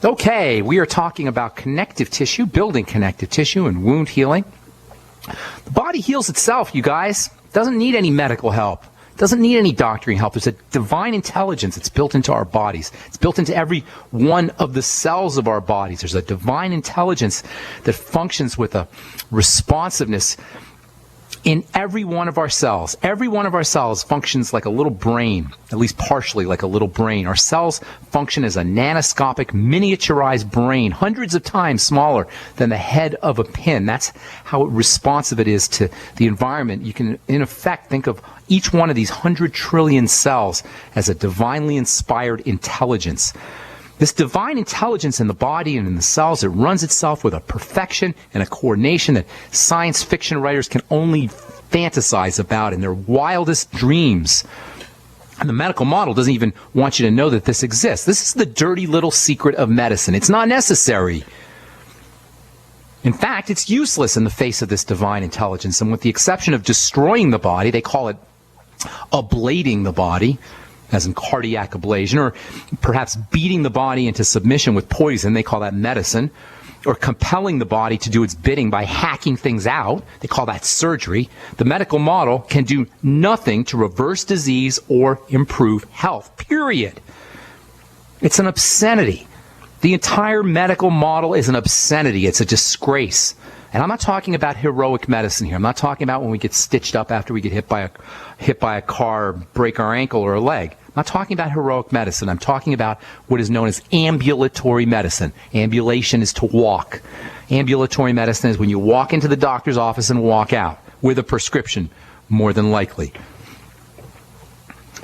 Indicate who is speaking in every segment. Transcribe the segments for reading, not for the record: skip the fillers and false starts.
Speaker 1: Okay, we are talking about connective tissue, building connective tissue and wound healing. The body heals itself, you guys. Doesn't need any medical help. Doesn't need any doctoring help. There's a divine intelligence that's built into our bodies. It's built into every one of the cells of our bodies. There's a divine intelligence that functions with a responsiveness in every one of our cells. Every one of our cells functions like a little brain, at least partially like a little brain. Our cells function as a nanoscopic, miniaturized brain, hundreds of times smaller than the head of a pin. That's how responsive it is to the environment. You can, in effect, think of each one of these 100 trillion cells as a divinely inspired intelligence. This divine intelligence in the body and in the cells, it runs itself with a perfection and a coordination that science fiction writers can only fantasize about in their wildest dreams. And the medical model doesn't even want you to know that this exists. This is the dirty little secret of medicine. It's not necessary. In fact, it's useless in the face of this divine intelligence. And with the exception of destroying the body, they call it ablating the body, as in cardiac ablation, or perhaps beating the body into submission with poison, they call that medicine, or compelling the body to do its bidding by hacking things out, they call that surgery. The medical model can do nothing to reverse disease or improve health, period. It's an obscenity. The entire medical model is an obscenity. It's a disgrace. And I'm not talking about heroic medicine here. I'm not talking about when we get stitched up after we get hit by a car, or break our ankle or a leg. I'm not talking about heroic medicine. I'm talking about what is known as ambulatory medicine. Ambulation is to walk. Ambulatory medicine is when you walk into the doctor's office and walk out with a prescription, more than likely.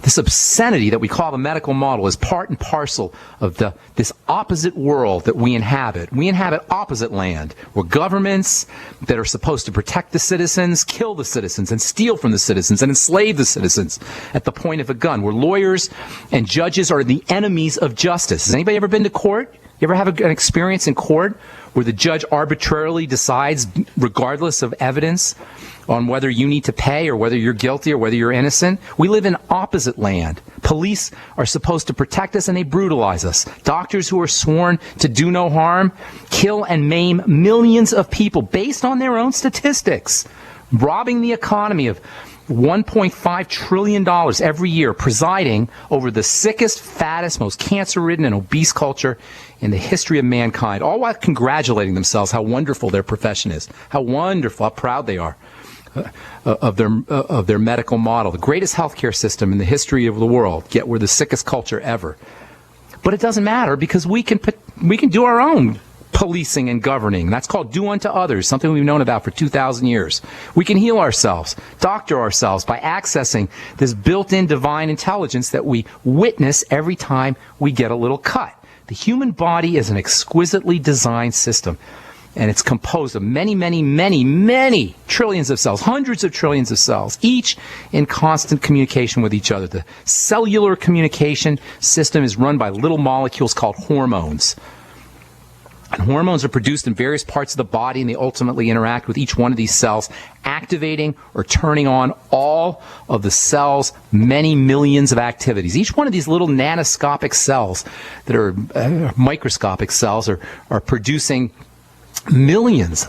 Speaker 1: This obscenity that we call the medical model is part and parcel of this opposite world that we inhabit. We inhabit opposite land, where governments that are supposed to protect the citizens kill the citizens and steal from the citizens and enslave the citizens at the point of a gun, where lawyers and judges are the enemies of justice. Has anybody ever been to court? You ever have an experience in court where the judge arbitrarily decides, regardless of evidence, on whether you need to pay or whether you're guilty or whether you're innocent? We live in opposite land. Police are supposed to protect us and they brutalize us. Doctors who are sworn to do no harm kill and maim millions of people based on their own statistics, robbing the economy of $1.5 trillion every year, presiding over the sickest, fattest, most cancer-ridden and obese culture in the history of mankind, all while congratulating themselves how wonderful their profession is, how wonderful, how proud they are of their medical model, the greatest healthcare system in the history of the world, yet we're the sickest culture ever. But it doesn't matter, because we can do our own policing and governing. That's called do unto others, something we've known about for 2,000 years. We can heal ourselves, doctor ourselves by accessing this built-in divine intelligence that we witness every time we get a little cut. The human body is an exquisitely designed system, and it's composed of many, many, many, many trillions of cells, hundreds of trillions of cells, each in constant communication with each other. The cellular communication system is run by little molecules called hormones. And hormones are produced in various parts of the body, and they ultimately interact with each one of these cells, activating or turning on all of the cell's many millions of activities. Each one of these little nanoscopic cells that are microscopic cells are producing millions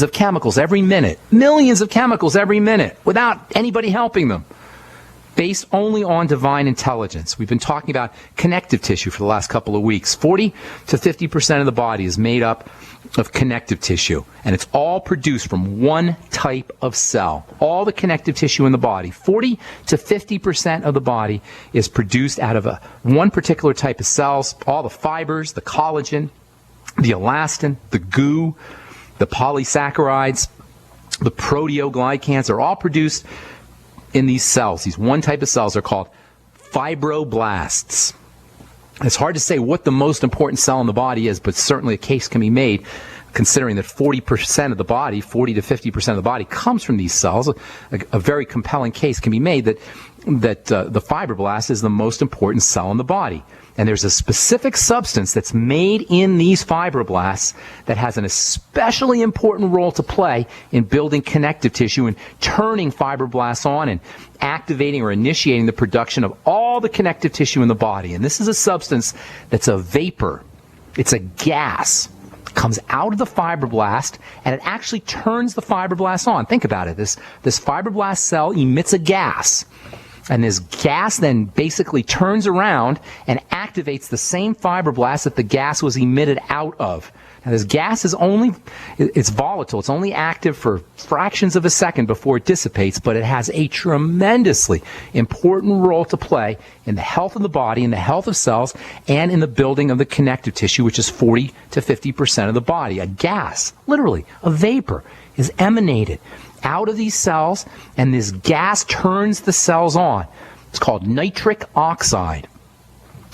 Speaker 1: of chemicals every minute, without anybody helping them, based only on divine intelligence. We've been talking about connective tissue for the last couple of weeks. 40 to 50% of the body is made up of connective tissue, and it's all produced from one type of cell. All the connective tissue in the body, 40 to 50% of the body, is produced out of one particular type of cells. All the fibers, the collagen, the elastin, the goo, the polysaccharides, the proteoglycans are all produced in these cells. These one type of cells are called fibroblasts. It's hard to say what the most important cell in the body is, but certainly a case can be made, considering that 40% of the body, 40 to 50% of the body comes from these cells. A very compelling case can be made that the fibroblast is the most important cell in the body. And there's a specific substance that's made in these fibroblasts that has an especially important role to play in building connective tissue and turning fibroblasts on and activating or initiating the production of all the connective tissue in the body. And this is a substance that's a vapor. It's a gas. It comes out of the fibroblast, and it actually turns the fibroblast on. Think about it. This fibroblast cell emits a gas. And this gas then basically turns around and activates the same fibroblast that the gas was emitted out of. Now, this gas is it's volatile. It's only active for fractions of a second before it dissipates, but it has a tremendously important role to play in the health of the body, in the health of cells, and in the building of the connective tissue, which is 40 to 50% of the body. A gas, literally, a vapor, is emanated out of these cells, and this gas turns the cells on. It's called nitric oxide.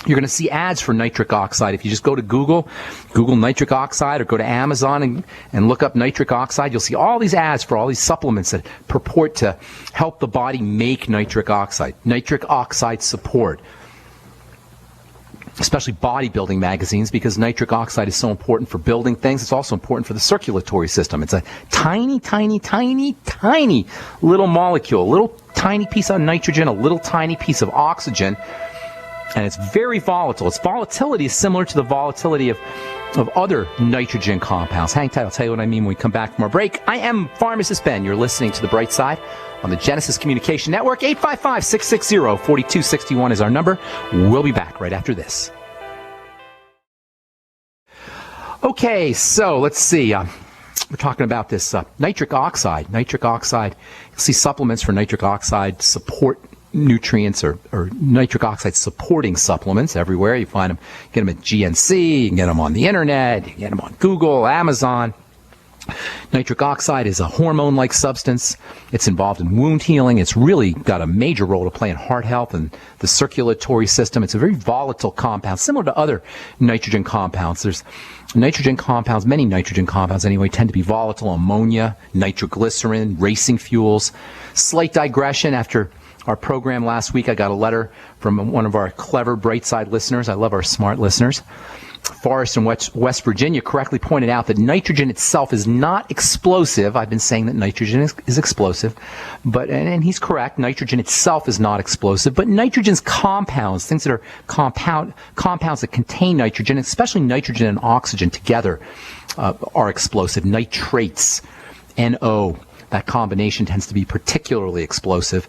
Speaker 1: You're going to see ads for nitric oxide. If you just go to Google nitric oxide, or go to Amazon and look up nitric oxide, you'll see all these ads for all these supplements that purport to help the body make nitric oxide. Nitric oxide support. Especially bodybuilding magazines, because nitric oxide is so important for building things. It's also important for the circulatory system. It's a tiny, tiny, tiny, tiny little molecule, a little tiny piece of nitrogen, a little tiny piece of oxygen, and it's very volatile. Its volatility is similar to the volatility of other nitrogen compounds. Hang tight, I'll tell you what I mean when we come back from our break. I am Pharmacist Ben. You're listening to The Bright Side on the Genesis Communication Network. 855-660-4261 is our number. We'll be back right after this. Okay, so let's see. We're talking about this nitric oxide. Nitric oxide, you'll see supplements for nitric oxide support nutrients or nitric oxide supporting supplements everywhere. You find them, get them at GNC, you can get them on the internet, you can get them on Google, Amazon. Nitric oxide is a hormone-like substance. It's involved in wound healing. It's really got a major role to play in heart health and the circulatory system. It's a very volatile compound, similar to other nitrogen compounds. There's nitrogen compounds, many nitrogen compounds anyway, tend to be volatile. Ammonia, nitroglycerin, racing fuels. Slight digression. After our program last week, I got a letter from one of our clever Brightside listeners. I love our smart listeners. Forrest in West Virginia correctly pointed out that nitrogen itself is not explosive. I've been saying that nitrogen is explosive, and he's correct. Nitrogen itself is not explosive, but nitrogen's compounds, things that are compounds that contain nitrogen, especially nitrogen and oxygen together, are explosive. Nitrates, NO, that combination tends to be particularly explosive.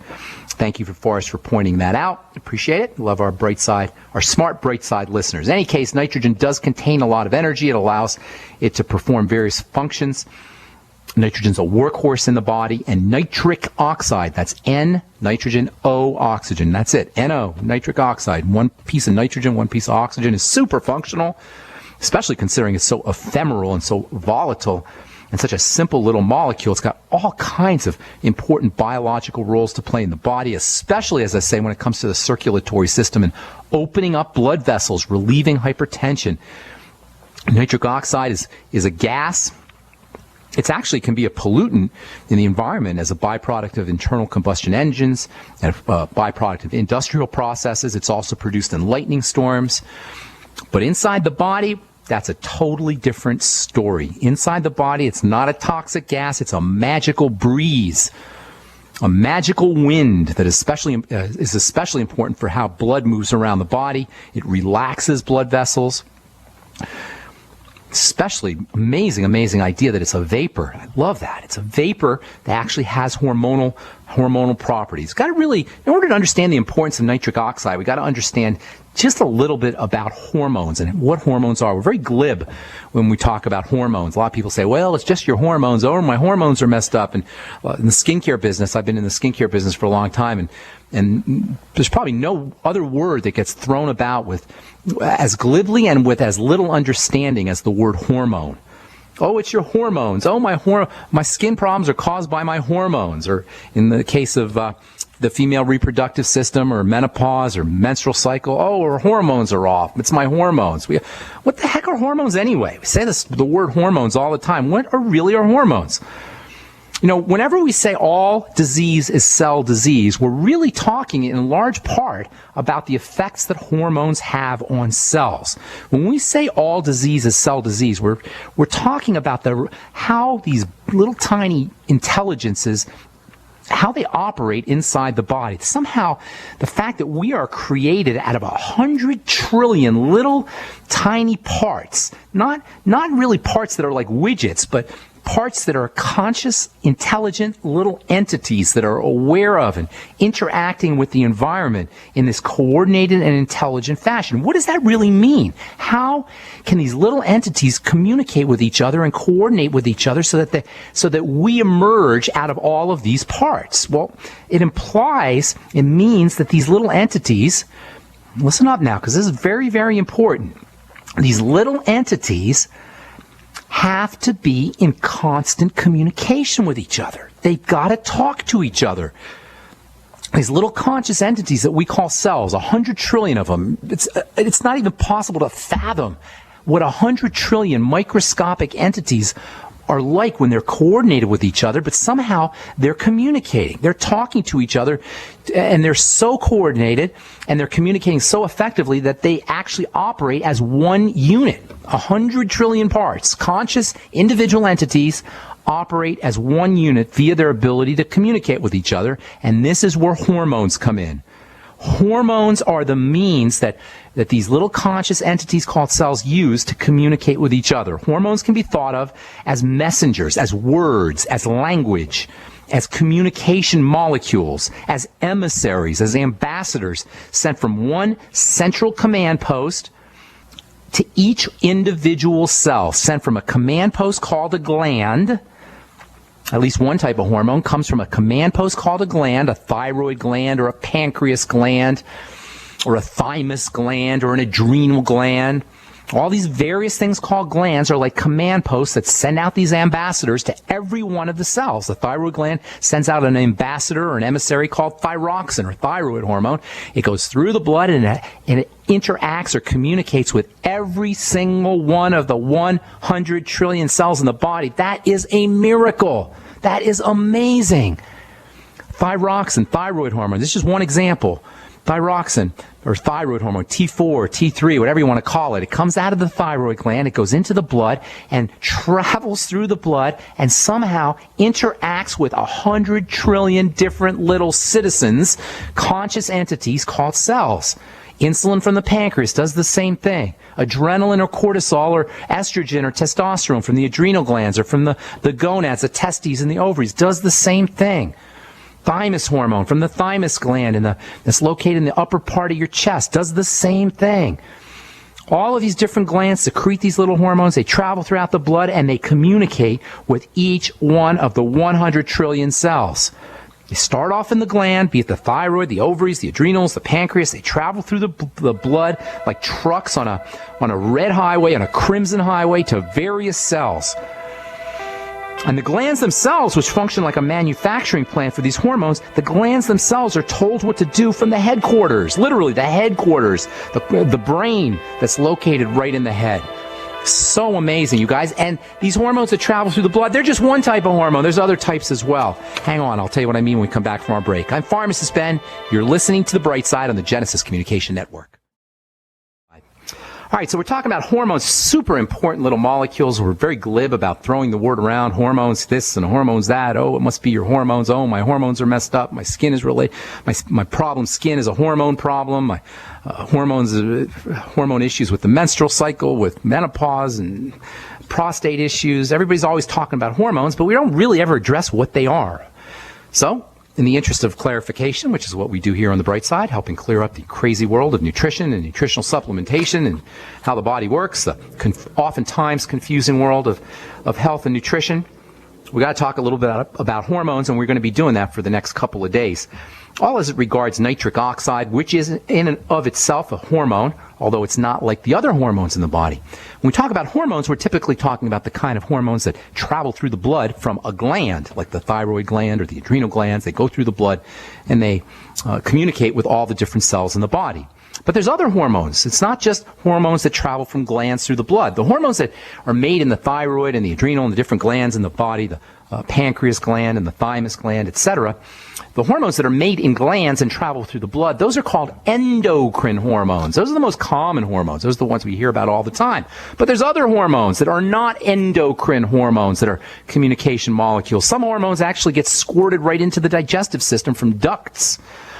Speaker 1: Thank you, Forrest, for pointing that out. Appreciate it. Love our Brightside, our smart Brightside listeners. In any case, nitrogen does contain a lot of energy. It allows it to perform various functions. Nitrogen's a workhorse in the body, and nitric oxide, that's N, nitrogen, O, oxygen. That's it, NO, nitric oxide. One piece of nitrogen, one piece of oxygen is super functional, especially considering it's so ephemeral and so volatile. And such a simple little molecule. It's got all kinds of important biological roles to play in the body, especially, as I say, when it comes to the circulatory system and opening up blood vessels, relieving hypertension. Nitric oxide is a gas. It actually can be a pollutant in the environment as a byproduct of internal combustion engines and a byproduct of industrial processes. It's also produced in lightning storms. But inside the body, that's a totally different story. Inside the body, it's not a toxic gas. It's a magical breeze, a magical wind that is especially important for how blood moves around the body. It relaxes blood vessels. Especially amazing idea that it's a vapor. I love that. It's a vapor that actually has hormonal properties. Got to really, in order to understand the importance of nitric oxide, we got to understand just a little bit about hormones and what hormones are. We're very glib when we talk about hormones. A lot of people say, well, it's just your hormones. Oh, my hormones are messed up. And in the skincare business, I've been in the skincare business for a long time, and there's probably no other word that gets thrown about with as glibly and with as little understanding as the word hormone. Oh, it's your hormones. Oh, my skin problems are caused by my hormones. Or in the case of the female reproductive system or menopause or menstrual cycle, oh, our hormones are off. It's my hormones. What the heck are hormones anyway? We say the word hormones all the time. What are really our hormones? You know, whenever we say all disease is cell disease, we're really talking in large part about the effects that hormones have on cells. When we say all disease is cell disease, we're talking about how these little tiny intelligences how they operate inside the body. Somehow, the fact that we are created out of 100 trillion little tiny parts, not really parts that are like widgets, but parts that are conscious, intelligent little entities that are aware of and interacting with the environment in this coordinated and intelligent fashion. What does that really mean? How can these little entities communicate with each other and coordinate with each other so that we emerge out of all of these parts? Well, it means that these little entities, listen up now, because this is very, very important. These little entities have to be in constant communication with each other. They've got to talk to each other. These little conscious entities that we call cells, 100 trillion of them, it's not even possible to fathom what 100 trillion microscopic entities are like when they're coordinated with each other, but somehow they're communicating. They're talking to each other, and they're so coordinated, and they're communicating so effectively that they actually operate as one unit. 100 trillion parts, conscious individual entities, operate as one unit via their ability to communicate with each other, and this is where hormones come in. Hormones are the means that these little conscious entities called cells use to communicate with each other. Hormones can be thought of as messengers, as words, as language, as communication molecules, as emissaries, as ambassadors sent from one central command post to each individual cell, sent from a command post called a gland. At least one type of hormone comes from a command post called a gland, a thyroid gland or a pancreas gland or a thymus gland or an adrenal gland. All these various things called glands are like command posts that send out these ambassadors to every one of the cells. The thyroid gland sends out an ambassador or an emissary called thyroxine or thyroid hormone. It goes through the blood and it interacts or communicates with every single one of the 100 trillion cells in the body. That is a miracle. That is amazing. Thyroxine, thyroid hormone. This is just one example. Thyroxine, or thyroid hormone, T4, T3, whatever you want to call it. It comes out of the thyroid gland, it goes into the blood, and travels through the blood, and somehow interacts with 100 trillion different little citizens, conscious entities called cells. Insulin from the pancreas does the same thing. Adrenaline or cortisol or estrogen or testosterone from the adrenal glands or from the gonads, the testes and the ovaries does the same thing. Thymus hormone from the thymus gland that's located in the upper part of your chest does the same thing. All of these different glands secrete these little hormones. They travel throughout the blood and they communicate with each one of the 100 trillion cells. They start off in the gland, be it the thyroid, the ovaries, the adrenals, the pancreas. They travel through the blood like trucks on a red highway, on a crimson highway to various cells. And the glands themselves, which function like a manufacturing plant for these hormones, the glands themselves are told what to do from the headquarters, literally the headquarters, the brain that's located right in the head. So amazing, you guys. And these hormones that travel through the blood, they're just one type of hormone. There's other types as well. Hang on, I'll tell you what I mean when we come back from our break. I'm Pharmacist Ben. You're listening to The Bright Side on the Genesis Communication Network. All right, so we're talking about hormones, super important little molecules. We're very glib about throwing the word around, hormones this and hormones that. Oh, it must be your hormones. Oh, my hormones are messed up. My skin is really, my problem skin is a hormone problem. My hormone issues with the menstrual cycle, with menopause and prostate issues. Everybody's always talking about hormones, but we don't really ever address what they are. So, in the interest of clarification, which is what we do here on The Bright Side, helping clear up the crazy world of nutrition and nutritional supplementation and how the body works, the oftentimes confusing world of health and nutrition, we got to talk a little bit about hormones, and we're going to be doing that for the next couple of days. All as it regards nitric oxide, which is in and of itself a hormone, although it's not like the other hormones in the body. When we talk about hormones, we're typically talking about the kind of hormones that travel through the blood from a gland, like the thyroid gland or the adrenal glands. They go through the blood and they communicate with all the different cells in the body. But there's other hormones. It's not just hormones that travel from glands through the blood. The hormones that are made in the thyroid and the adrenal and the different glands in the body, the pancreas gland and the thymus gland, etc., the hormones that are made in glands and travel through the blood, those are called endocrine hormones. Those are the most common hormones. Those are the ones we hear about all the time. But there's other hormones that are not endocrine hormones that are communication molecules. Some hormones actually get squirted right into the digestive system from ducts.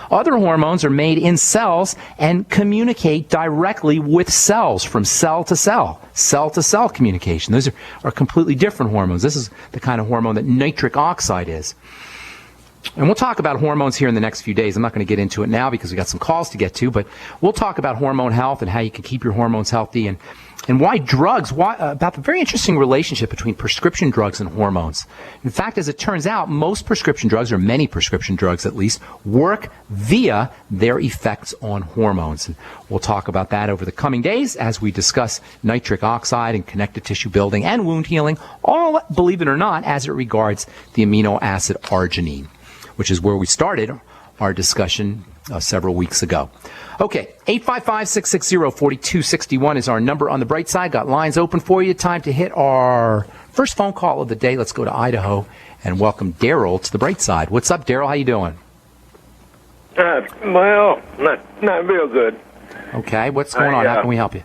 Speaker 1: Other hormones are made in cells and communicate directly with cells from cell to cell communication. Those are completely different hormones. This is the kind of hormone that nitric oxide is. And we'll talk about hormones here in the next few days. I'm not going to get into it now because we've got some calls to get to, but we'll talk about hormone health and how you can keep your hormones healthy and why drugs, about the very interesting relationship between prescription drugs and hormones. In fact, as it turns out, most prescription drugs, or many prescription drugs at least, work via their effects on hormones. And we'll talk about that over the coming days as we discuss nitric oxide and connective tissue building and wound healing, all, believe it or not, as it regards the amino acid arginine, which is where we started our discussion several weeks ago. Okay, 855-660-4261 is our number on the bright side. Got lines open for you. Time to hit our first phone call of the day. Let's go to Idaho and welcome Daryl to the bright side. What's up, Daryl? How you doing?
Speaker 2: Well, not real good.
Speaker 1: Okay, what's going on? How can we help you?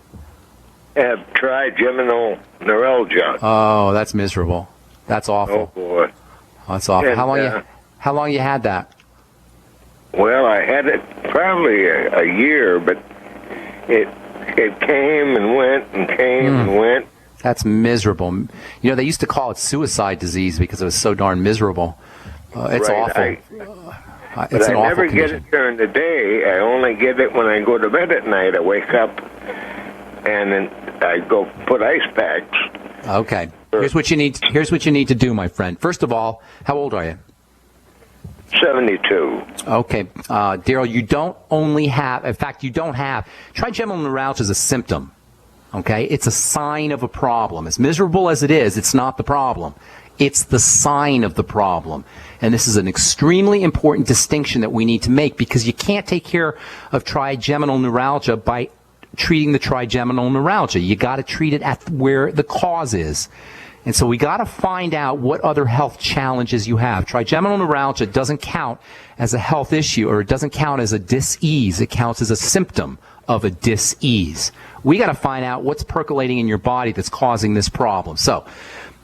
Speaker 2: I have trigeminal neuralgia.
Speaker 1: Oh, that's miserable. That's awful.
Speaker 2: Oh, boy.
Speaker 1: That's awful.
Speaker 2: And,
Speaker 1: how long you had that?
Speaker 2: Well, I had it probably a year, but it came and went and came and went.
Speaker 1: That's miserable. You know, they used to call it suicide disease because it was so darn miserable. It's awful. It's an awful
Speaker 2: never
Speaker 1: condition.
Speaker 2: get it during the day. I only get it when I go to bed at night. I wake up and then I go put ice packs.
Speaker 1: Okay. Here's what you need to do, my friend. First of all, how old are you?
Speaker 2: 72.
Speaker 1: Okay. Daryl, you don't have trigeminal neuralgia is a symptom. Okay? It's a sign of a problem. As miserable as it is, it's not the problem. It's the sign of the problem. And this is an extremely important distinction that we need to make because you can't take care of trigeminal neuralgia by treating the trigeminal neuralgia. You got to treat it at where the cause is. And so we got to find out what other health challenges you have. Trigeminal neuralgia doesn't count as a health issue, or it doesn't count as a dis-ease. It counts as a symptom of a dis-ease. We got to find out what's percolating in your body that's causing this problem. So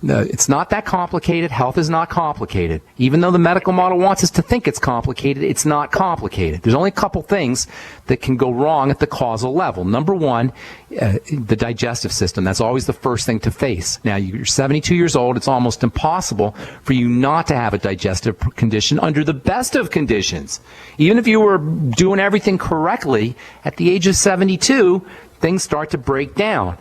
Speaker 1: it's not that complicated. Health is not complicated. Even though the medical model wants us to think it's complicated, it's not complicated. There's only a couple things that can go wrong at the causal level. Number one, the digestive system. That's always the first thing to face. Now, you're 72 years old. It's almost impossible for you not to have a digestive condition under the best of conditions. Even if you were doing everything correctly, at the age of 72, things start to break down.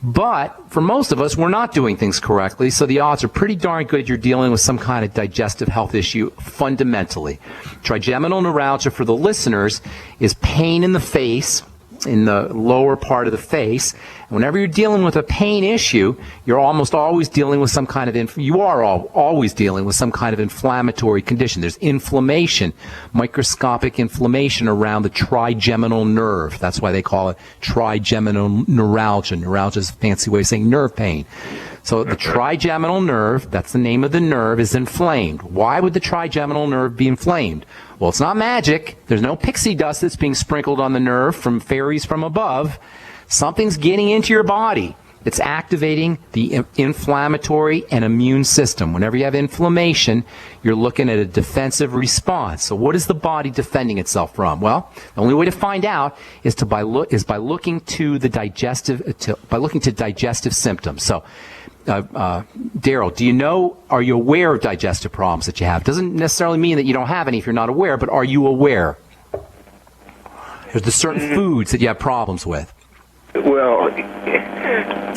Speaker 1: But for most of us, we're not doing things correctly, so the odds are pretty darn good you're dealing with some kind of digestive health issue fundamentally. Trigeminal neuralgia, for the listeners, is pain in the face, in the lower part of the face. And whenever you're dealing with a pain issue, you're almost always dealing with some kind of always dealing with some kind of inflammatory condition. There's inflammation, microscopic inflammation around the trigeminal nerve. That's why they call it trigeminal neuralgia. Neuralgia is a fancy way of saying nerve pain. So the trigeminal nerve, that's the name of the nerve, is inflamed. Why would the trigeminal nerve be inflamed? Well, it's not magic. There's no pixie dust that's being sprinkled on the nerve from fairies from above. Something's getting into your body. It's activating the inflammatory and immune system. Whenever you have inflammation, you're looking at a defensive response. So what is the body defending itself from? Well, the only way to find out is by looking to digestive symptoms. So Daryl, are you aware of digestive problems that you have? Doesn't necessarily mean that you don't have any if you're not aware, but are you aware? There's certain foods that you have problems with.
Speaker 2: Well,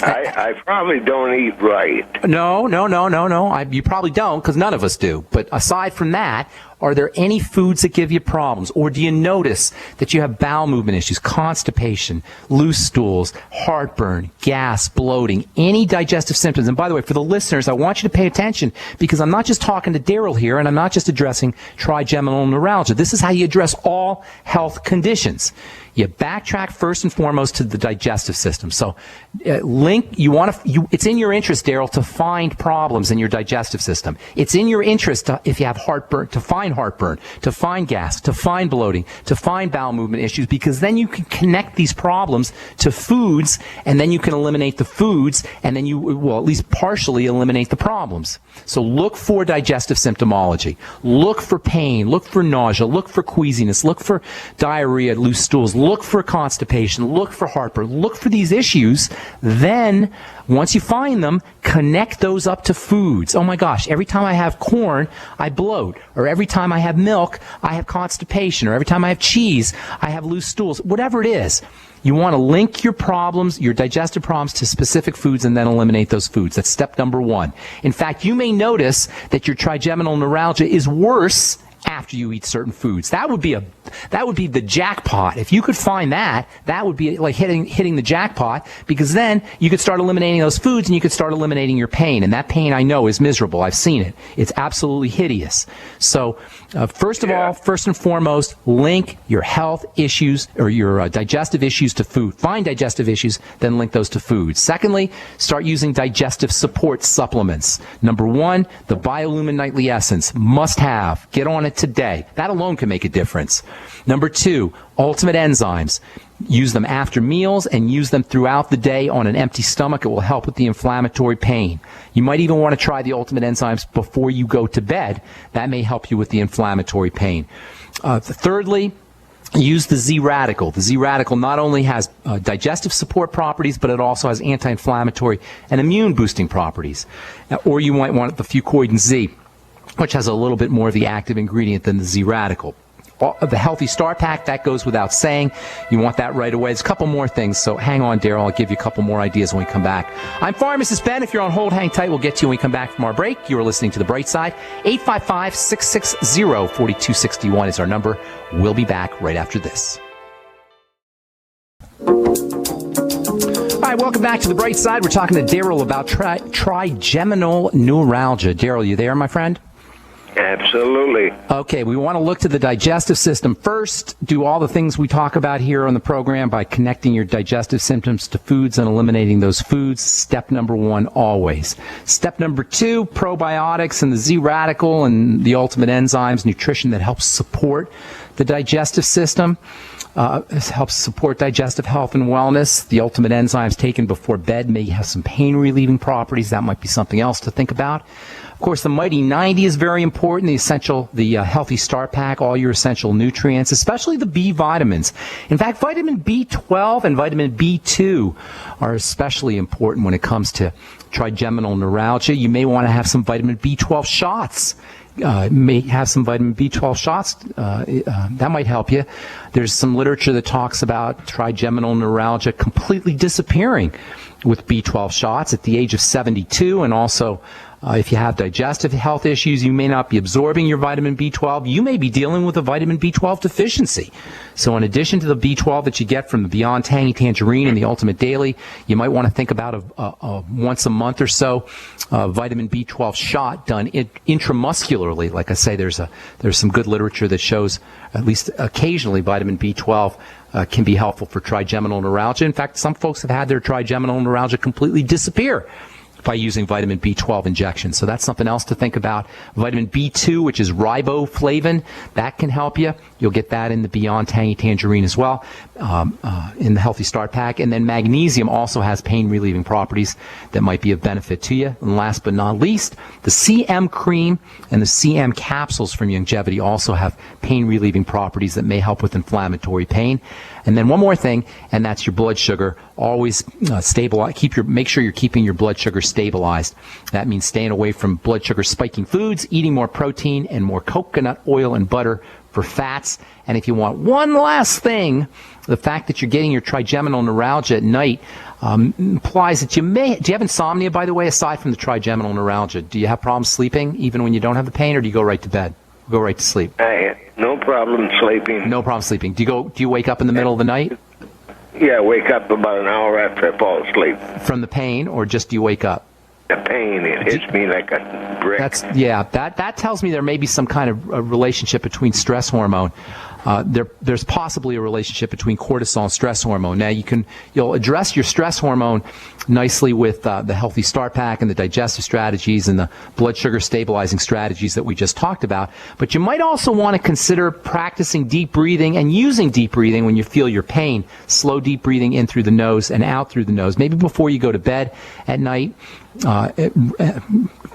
Speaker 2: I probably don't eat right.
Speaker 1: No. You probably don't, because none of us do. But aside from that, Are there any foods that give you problems? Or do you notice that you have bowel movement issues, constipation, loose stools, heartburn, gas, bloating, any digestive symptoms? And by the way, for the listeners, I want you to pay attention because I'm not just talking to Daryl here and I'm not just addressing trigeminal neuralgia. This is how you address all health conditions. You backtrack first and foremost to the digestive system. So, it's in your interest, Daryl, to find problems in your digestive system. It's in your interest if you have heartburn, to find gas, to find bloating, to find bowel movement issues, because then you can connect these problems to foods, and then you can eliminate the foods, and then you will at least partially eliminate the problems. So look for digestive symptomology. Look for pain. Look for nausea. Look for queasiness. Look for diarrhea, loose stools. Look for constipation. Look for heartburn. Look for these issues. Then, once you find them, connect those up to foods. Oh my gosh, every time I have corn, I bloat. Or every time I have milk, I have constipation. Or every time I have cheese, I have loose stools. Whatever it is, you want to link your problems, your digestive problems, to specific foods and then eliminate those foods. That's step number one. In fact, you may notice that your trigeminal neuralgia is worse after you eat certain foods. That would be the jackpot. If you could find that would be like hitting the jackpot, because then you could start eliminating those foods and you could start eliminating your pain. And that pain, I know, is miserable. I've seen it. It's absolutely hideous. So, first and foremost, link your health issues or your digestive issues to food. Find digestive issues, then link those to food. Secondly, start using digestive support supplements. Number one, the Biolumin Nightly Essence. Must have. Get on it today. That alone can make a difference. Number two, Ultimate Enzymes. Use them after meals and use them throughout the day on an empty stomach. It will help with the inflammatory pain. You might even want to try the Ultimate Enzymes before you go to bed. That may help you with the inflammatory pain. Thirdly, use the Z-Radical. The Z-Radical not only has digestive support properties, but it also has anti-inflammatory and immune-boosting properties. Or you might want the Fucoid Z, which has a little bit more of the active ingredient than the Z-Radical. The Healthy Start Pack, that goes without saying. You want that right away. There's a couple more things, so hang on, Daryl. I'll give you a couple more ideas when we come back. I'm Pharmacist Ben. If you're on hold, hang tight. We'll get to you when we come back from our break. You are listening to The Bright Side. 855-660-4261 is our number. We'll be back right after this. All right, welcome back to The Bright Side. We're talking to Daryl about trigeminal neuralgia. Daryl, you there, my friend?
Speaker 2: Absolutely.
Speaker 1: Okay, we want to look to the digestive system first, do all the things we talk about here on the program by connecting your digestive symptoms to foods and eliminating those foods. Step number one, always. Step number two, probiotics and the Z-Radical and the Ultimate Enzymes, nutrition that helps support the digestive system. Helps support digestive health and wellness. The Ultimate Enzymes taken before bed may have some pain-relieving properties. That might be something else to think about. Of course, the Mighty 90 is very important. The Healthy Start Pack, all your essential nutrients, especially the B vitamins. In fact, vitamin B12 and vitamin B2 are especially important when it comes to trigeminal neuralgia. You may want to have some vitamin B12 shots. May have some vitamin B12 shots. That might help you. There's some literature that talks about trigeminal neuralgia completely disappearing with B12 shots at the age of 72, and also if you have digestive health issues, you may not be absorbing your vitamin B12. You may be dealing with a vitamin B12 deficiency. So in addition to the B12 that you get from the Beyond Tangy Tangerine and the Ultimate Daily, you might want to think about a once a month or so vitamin B12 shot done intramuscularly. Like I say, there's some good literature that shows at least occasionally vitamin B12 can be helpful for trigeminal neuralgia. In fact, some folks have had their trigeminal neuralgia completely disappear by using vitamin B12 injections. So that's something else to think about. Vitamin B2, which is riboflavin, that can help you. You'll get that in the Beyond Tangy Tangerine as well, in the Healthy Start Pack. And then magnesium also has pain-relieving properties that might be of benefit to you. And last but not least, the CM cream and the CM capsules from Youngevity also have pain-relieving properties that may help with inflammatory pain. And then one more thing, and that's your blood sugar. Always stabilize. Make sure you're keeping your blood sugar stabilized. That means staying away from blood sugar spiking foods, eating more protein and more coconut oil and butter for fats. And if you want one last thing, the fact that you're getting your trigeminal neuralgia at night implies that do you have insomnia, by the way, aside from the trigeminal neuralgia? Do you have problems sleeping even when you don't have the pain, or do you go right to bed? Go right to sleep.
Speaker 2: I have no problem sleeping.
Speaker 1: No problem sleeping. Do you wake up in the middle of the night?
Speaker 2: Yeah, I wake up about an hour after I fall asleep.
Speaker 1: From the pain, or just do you wake up?
Speaker 2: The pain, it hits me like a brick.
Speaker 1: That tells me there may be some kind of a relationship between stress hormone. There's possibly a relationship between cortisol and stress hormone. Now you'll address your stress hormone nicely with the Healthy Start Pack and the digestive strategies and the blood sugar stabilizing strategies that we just talked about. But you might also want to consider practicing deep breathing and using deep breathing when you feel your pain. Slow deep breathing in through the nose and out through the nose. Maybe before you go to bed at night.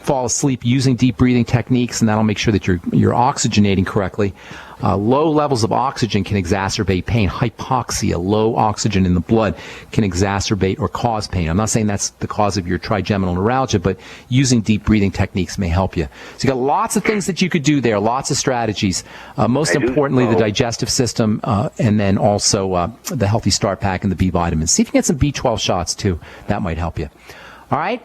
Speaker 1: Fall asleep using deep breathing techniques, and that'll make sure that you're oxygenating correctly. Low levels of oxygen can exacerbate pain. Hypoxia, low oxygen in the blood, can exacerbate or cause pain. I'm not saying that's the cause of your trigeminal neuralgia, but using deep breathing techniques may help you. So you got lots of things that you could do there, lots of strategies. Most importantly, the digestive system, and then also the Healthy Start Pack and the B vitamins. See if you can get some B12 shots too. That might help you. All right?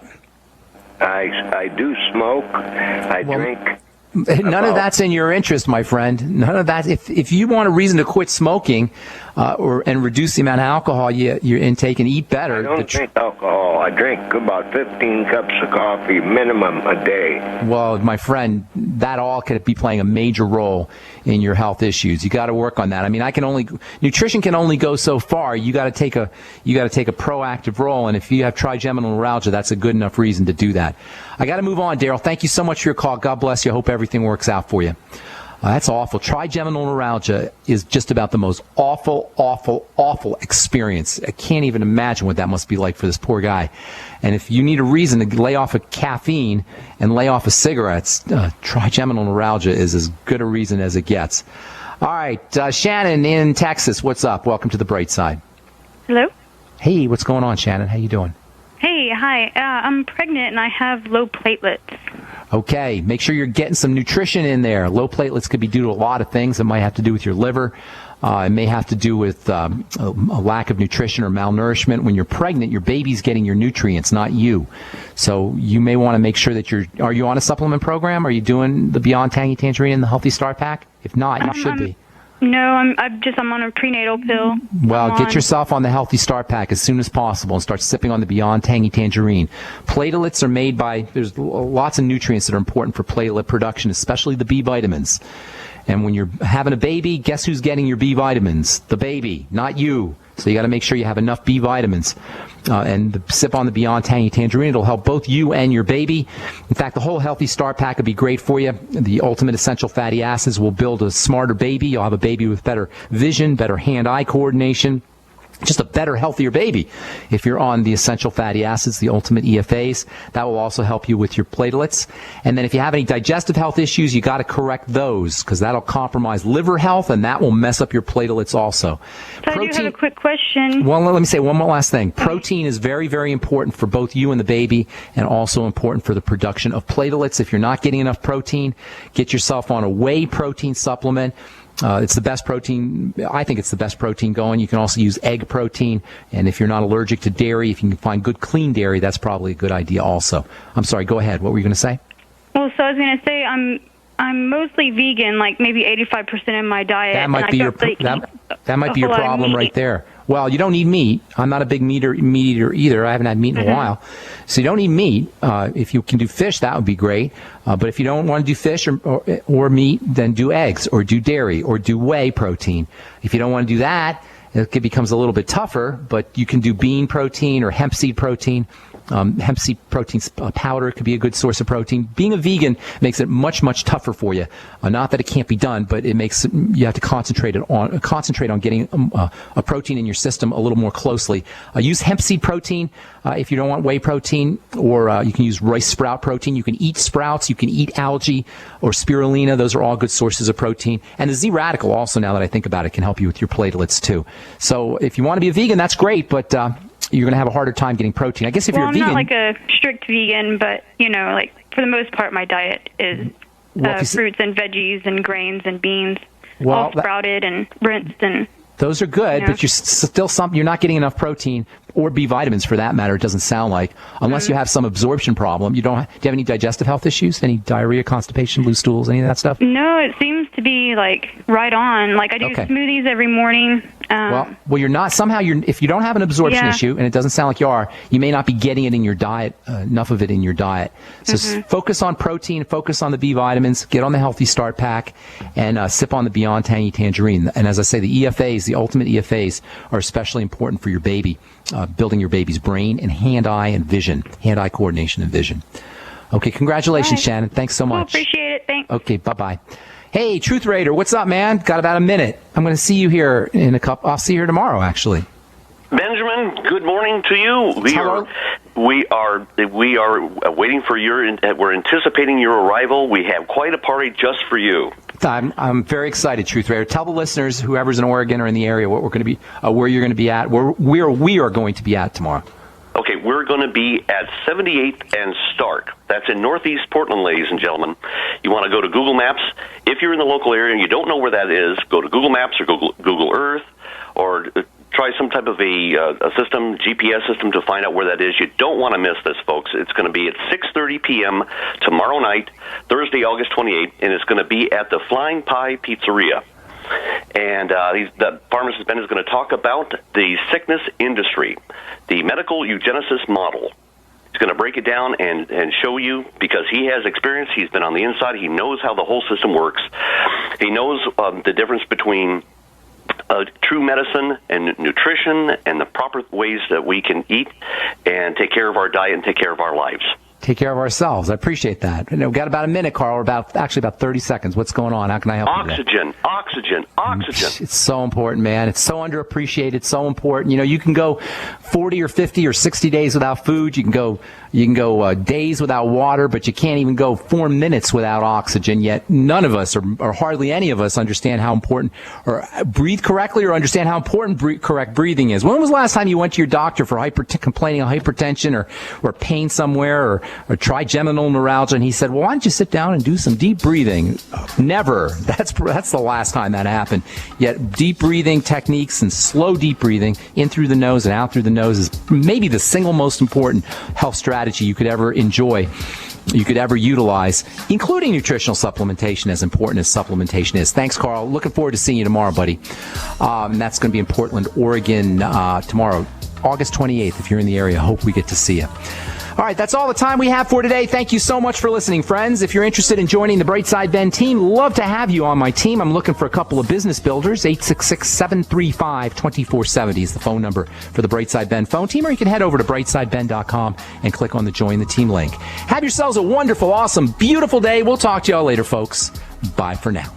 Speaker 2: I do smoke. I drink.
Speaker 1: None of that's in your interest, my friend. None of that. If you want a reason to quit smoking and reduce the amount of alcohol you're intake and eat better.
Speaker 2: I don't drink alcohol. I drink about 15 cups of coffee minimum a day. Well,
Speaker 1: my friend, that all could be playing a major role in your health issues. You got to work on that. I mean, nutrition can only go so far. You got to take a proactive role. And if you have trigeminal neuralgia, that's a good enough reason to do that. I got to move on, Daryl. Thank you so much for your call. God bless you. I hope everything works out for you. That's awful. Trigeminal neuralgia is just about the most awful, awful, awful experience. I can't even imagine what that must be like for this poor guy. And if you need a reason to lay off of caffeine and lay off of cigarettes, trigeminal neuralgia is as good a reason as it gets. All right, Shannon in Texas, what's up? Welcome to the Bright Side.
Speaker 3: Hello?
Speaker 1: Hey, what's going on, Shannon? How you doing?
Speaker 3: Hey, hi. I'm pregnant and I have low platelets.
Speaker 1: Okay, make sure you're getting some nutrition in there. Low platelets could be due to a lot of things. It might have to do with your liver. It may have to do with a lack of nutrition or malnourishment. When you're pregnant, your baby's getting your nutrients, not you. So you may want to make sure that are you on a supplement program? Are you doing the Beyond Tangy Tangerine and the Healthy Start Pack? If not, you should be.
Speaker 3: No, I'm on a prenatal pill.
Speaker 1: Well, get yourself on the Healthy Start Pack as soon as possible and start sipping on the Beyond Tangy Tangerine. Platelets are made there's lots of nutrients that are important for platelet production, especially the B vitamins. And when you're having a baby, guess who's getting your B vitamins? The baby, not you. So you got to make sure you have enough B vitamins. And sip on the Beyond Tangy Tangerine. It'll help both you and your baby. In fact, the whole Healthy Start Pack would be great for you. The ultimate essential fatty acids will build a smarter baby. You'll have a baby with better vision, better hand-eye coordination. Just a better, healthier baby. If you're on the essential fatty acids, the ultimate EFAs, that will also help you with your platelets. And then if you have any digestive health issues, you got to correct those because that'll compromise liver health and that will mess up your platelets also.
Speaker 3: So I do have a quick question.
Speaker 1: Well, let me say one more last thing. Protein is very, very important for both you and the baby and also important for the production of platelets. If you're not getting enough protein, get yourself on a whey protein supplement. It's the best protein. I think it's the best protein going. You can also use egg protein. And if you're not allergic to dairy, if you can find good clean dairy, that's probably a good idea also. I'm sorry, go ahead. What were you going to say?
Speaker 3: Well, so I was going to say I'm mostly vegan, like maybe 85% in my diet.
Speaker 1: That might be your problem right there. Well, you don't eat meat. I'm not a big meat eater either. I haven't had meat in a while. So you don't eat meat. If you can do fish, that would be great. But if you don't want to do fish or meat, then do eggs or do dairy or do whey protein. If you don't want to do that, it becomes a little bit tougher, but you can do bean protein or hemp seed protein. Hemp seed protein powder could be a good source of protein. Being a vegan makes it much, much tougher for you. Not that it can't be done, but it makes you have to concentrate on getting a protein in your system a little more closely. Use hemp seed protein if you don't want whey protein, or you can use rice sprout protein. You can eat sprouts, you can eat algae or spirulina. Those are all good sources of protein. And the Z radical also, now that I think about it, can help you with your platelets too. So if you want to be a vegan, that's great, but you're going to have a harder time getting protein. I guess if you're a vegan...
Speaker 3: I'm not like a strict vegan, but, like for the most part, my diet is fruits and veggies and grains and beans, all sprouted and rinsed and...
Speaker 1: Those are good, but you're still you're not getting enough protein or B vitamins for that matter. It doesn't sound like, unless you have some absorption problem. Do you have any digestive health issues? Any diarrhea, constipation, loose stools, any of that stuff?
Speaker 3: No, it seems to be like right on. Like I do smoothies every morning.
Speaker 1: Well, you're not. Somehow, if you don't have an absorption issue, and it doesn't sound like you are, you may not be getting it in your diet, enough of it in your diet. So focus on protein, focus on the B vitamins, get on the Healthy Start Pack, and sip on the Beyond Tangy Tangerine. And as I say, the EFAs, the ultimate EFAs, are especially important for your baby, building your baby's brain and hand-eye and vision, hand-eye coordination and vision. Okay, congratulations, Shannon. Thanks so much.
Speaker 3: Cool, appreciate it. Thanks.
Speaker 1: Okay, bye-bye. Hey, Truth Raider, what's up, man? Got about a minute. I'm going to see you here in a couple. I'll see you here tomorrow, actually.
Speaker 4: Benjamin, good morning to you. We are waiting for we're anticipating your arrival. We have quite a party just for you.
Speaker 1: I'm very excited, Truth Raider. Tell the listeners, whoever's in Oregon or in the area, what we're going to be, where you're going to be at, where we are going to be at tomorrow.
Speaker 4: Okay, we're going to be at 78th and Stark. That's in Northeast Portland, ladies and gentlemen. You want to go to Google Maps. If you're in the local area and you don't know where that is, go to Google Maps or Google Earth, or try some type of a system, GPS system, to find out where that is. You don't want to miss this, folks. It's going to be at 6:30 p.m. tomorrow night, Thursday, August 28th, and it's going to be at the Flying Pie Pizzeria. And the Pharmacist Ben is going to talk about the sickness industry, the medical eugenicist model. He's going to break it down and show you, because he has experience. He's been on the inside. He knows how the whole system works. He knows the difference between true medicine and nutrition and the proper ways that we can eat and take care of our diet and take care of our lives.
Speaker 1: Take care of ourselves. I appreciate that. We've got about a minute, Carl, or about 30 seconds. What's going on? How can I help you today?
Speaker 4: Oxygen.
Speaker 1: It's so important, man. It's so underappreciated, so important. You can go 40 or 50 or 60 days without food. You can go days without water, but you can't even go 4 minutes without oxygen. Yet none of us, or hardly any of us, understand how important, or breathe correctly, or understand how important correct breathing is. When was the last time you went to your doctor for complaining of hypertension or pain somewhere, or trigeminal neuralgia, and he said, well, why don't you sit down and do some deep breathing? Never. That's the last time that happened. Yet deep breathing techniques and slow deep breathing in through the nose and out through the nose is maybe the single most important health strategy you could ever enjoy, you could ever utilize, including nutritional supplementation, as important as supplementation is. Thanks, Carl. Looking forward to seeing you tomorrow, buddy. And that's going to be in Portland, Oregon, tomorrow, August 28th. If you're in the area, hope we get to see you. All right, that's all the time we have for today. Thank you so much for listening, friends. If you're interested in joining the Brightside Ben team, love to have you on my team. I'm looking for a couple of business builders. 866-735-2470 is the phone number for the Brightside Ben phone team, or you can head over to brightsideben.com and click on the Join the Team link. Have yourselves a wonderful, awesome, beautiful day. We'll talk to y'all later, folks. Bye for now.